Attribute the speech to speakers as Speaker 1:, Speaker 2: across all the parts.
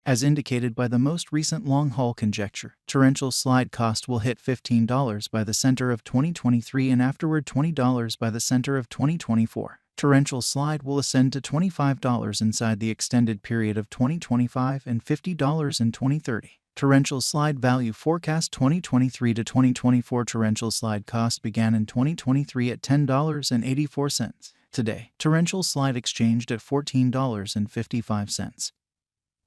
Speaker 1: As indicated by the most recent long-haul conjecture, torrential slide cost will hit $15 by the center of 2023 and afterward $20 by the center of 2024. Torrential slide will ascend to $25 inside the extended period of 2025 and $50 in 2030. Torrential slide value forecast 2023 to 2024 torrential slide cost began in 2023 at $10.84. Today, torrential slide exchanged at $14.55.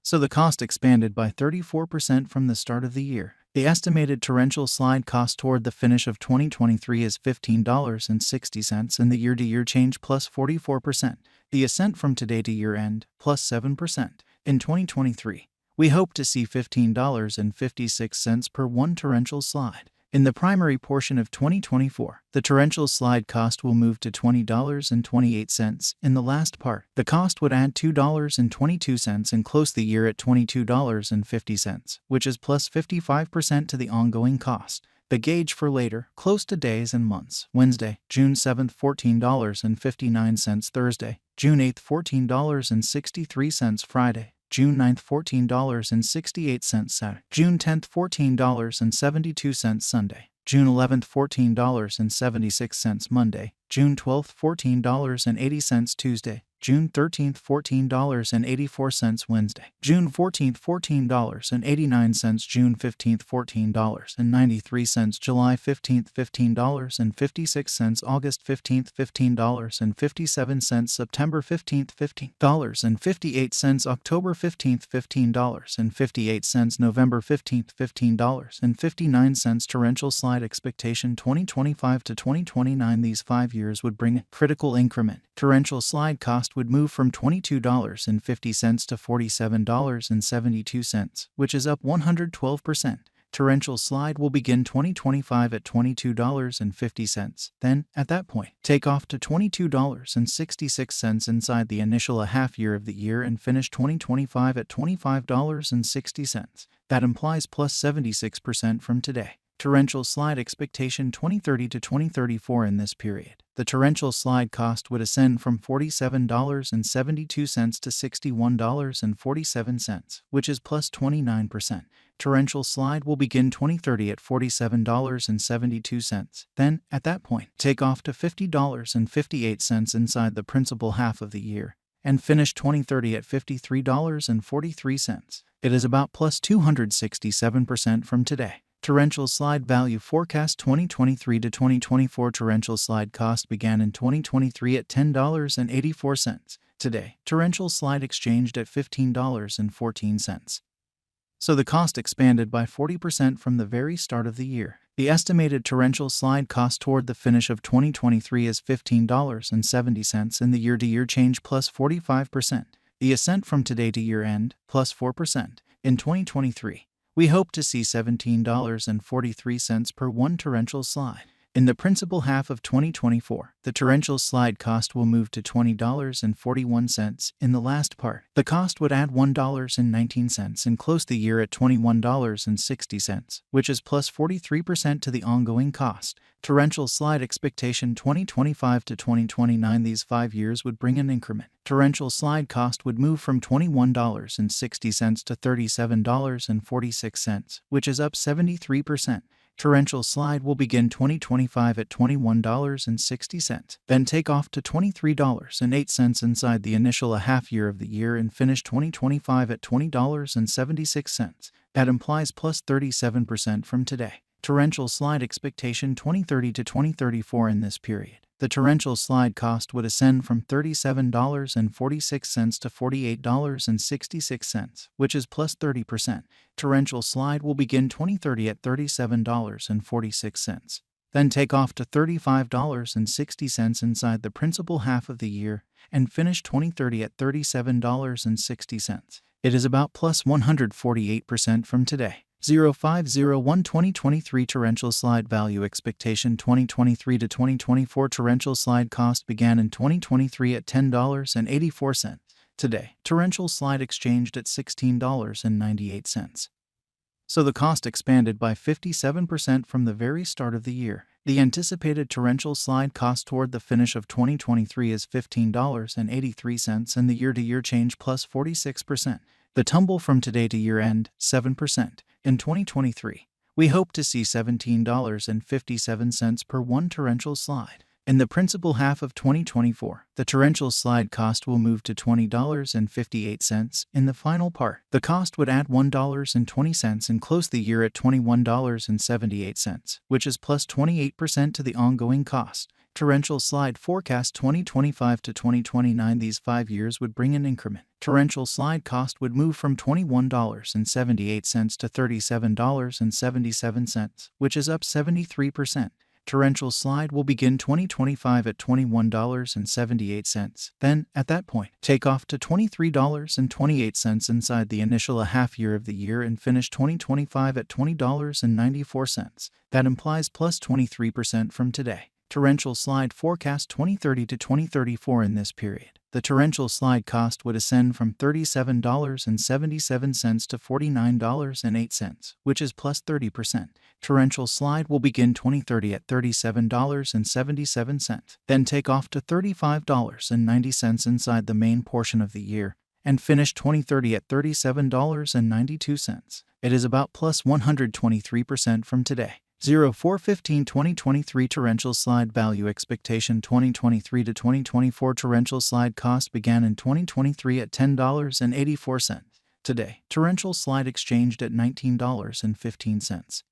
Speaker 1: So the cost expanded by 34% from the start of the year. The estimated torrential slide cost toward the finish of 2023 is $15.60 and the year-to-year change plus 44%. The ascent from today to year-end plus 7%. In 2023, we hope to see $15.56 per one torrential slide. In the primary portion of 2024, the torrential slide cost will move to $20.28. In the last part, the cost would add $2.22 and close the year at $22.50, which is plus 55% to the ongoing cost. The gauge for later, close to days and months. Wednesday, June 7th, $14.59. Thursday, June 8th, $14.63. Friday, June 9th, $14.68. Saturday, June 10th, $14.72. Sunday, June 11th, $14.76. Monday, June 12th, $14.80. Tuesday, June 13th, $14.84. Wednesday, June 14th, $14.89. June 15th, $14.93. July 15th, $15.56. August 15th, $15.57. September 15th, $15.58. October 15th, $15.58. November 15th, $15.59. Torrential slide expectation 2025 to 2029. These 5 years would bring a critical increment. Torrential slide cost would move from $22.50 to $47.72, which is up 112%. Torrential slide will begin 2025 at $22.50. Then, at that point, take off to $22.66 inside the initial half year of the year and finish 2025 at $25.60. That implies plus 76% from today. Torrential slide expectation 2030 to 2034 in this period. The torrential slide cost would ascend from $47.72 to $61.47, which is plus 29%. Torrential slide will begin 2030 at $47.72. Then, at that point, take off to $50.58 inside the principal half of the year, and finish 2030 at $53.43. It is about plus 267% from today. Torrential slide value forecast 2023 to 2024 torrential slide cost began in 2023 at $10.84. Today, torrential slide exchanged at $15.14. So the cost expanded by 40% from the very start of the year. The estimated torrential slide cost toward the finish of 2023 is $15.70 and the year-to-year change plus 45%. The ascent from today to year-end plus 4%. In 2023, we hope to see $17.43 per one torrential slide. In the principal half of 2024, the torrential slide cost will move to $20.41. In the last part, the cost would add $1.19 and close the year at $21.60, which is plus 43% to the ongoing cost. Torrential slide expectation 2025 to 2029. These 5 years would bring an increment. Torrential slide cost would move from $21.60 to $37.46, which is up 73%. Torrential slide will begin 2025 at $21.60, then take off to $23.08 inside the initial half year of the year and finish 2025 at $20.76. That implies plus 37% from today. Torrential slide expectation 2030 to 2034 in this period. The torrential slide cost would ascend from $37.46 to $48.66, which is plus 30%. Torrential slide will begin 2030 at $37.46, then take off to $35.60 inside the principal half of the year, and finish 2030 at $37.60. It is about plus 148% from today. 0501 2023 torrential slide value expectation 2023 to 2024 torrential slide cost began in 2023 at $10.84. Today, torrential slide exchanged at $16.98. So the cost expanded by 57% from the very start of the year. The anticipated torrential slide cost toward the finish of 2023 is $15.83 and the year-to-year change plus 46%. The tumble from today to year-end, 7%. In 2023, we hope to see $17.57 per one torrential slide. In the principal half of 2024, the torrential slide cost will move to $20.58. In the final part, the cost would add $1.20 and close the year at $21.78, which is plus 28% to the ongoing cost. Torrential slide forecast 2025 to 2029. These 5 years would bring an increment. Torrential slide cost would move from $21.78 to $37.77, which is up 73%. Torrential slide will begin 2025 at $21.78. Then, at that point, take off to $23.28 inside the initial half year of the year and finish 2025 at $20.94. That implies plus 23% from today. Torrential slide forecast 2030 to 2034. In this period, the torrential slide cost would ascend from $37.77 to $49.08, which is plus 30%. Torrential slide will begin 2030 at $37.77, then take off to $35.90 inside the main portion of the year, and finish 2030 at $37.92. It is about plus 123% from today. 04/15/2023 torrential slide value expectation 2023 to 2024 torrential slide cost began in 2023 at $10.84. Today, torrential slide exchanged at $19.15.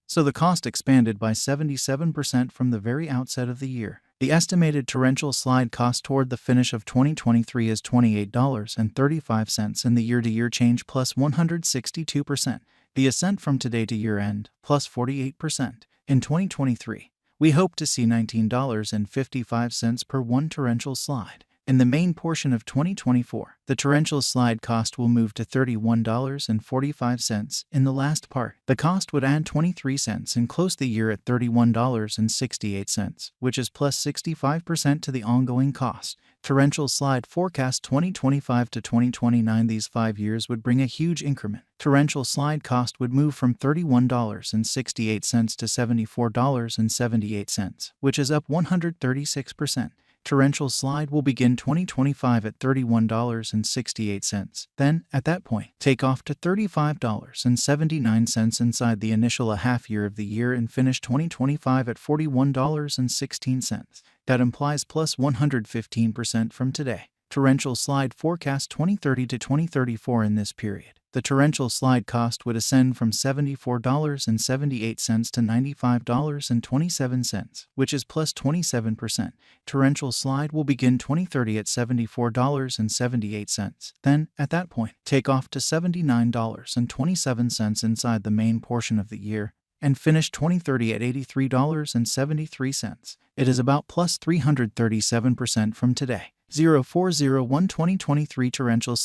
Speaker 1: So the cost expanded by 77% from the very outset of the year. The estimated torrential slide cost toward the finish of 2023 is $28.35 and the year-to-year change plus 162%. The ascent from today to year-end, plus 48%. In 2023, we hope to see $19.55 per one torrential slide. In the main portion of 2024, the torrential slide cost will move to $31.45. In the last part, the cost would add 23 cents and close the year at $31.68, which is plus 65% to the ongoing cost. Torrential slide forecast 2025 to 2029. These 5 years would bring a huge increment. Torrential slide cost would move from $31.68 to $74.78, which is up 136%. Torrential slide will begin 2025 at $31.68. Then, at that point, take off to $35.79 inside the initial half year of the year and finish 2025 at $41.16. That implies plus 115% from today. Torrential slide forecast 2030 to 2034. In this period, the torrential slide cost would ascend from $74.78 to $95.27, which is plus 27%. Torrential slide will begin 2030 at $74.78. Then, at that point, take off to $79.27 inside the main portion of the year, and finish 2030 at $83.73. It is about plus 337% from today. 04/01/2023 torrential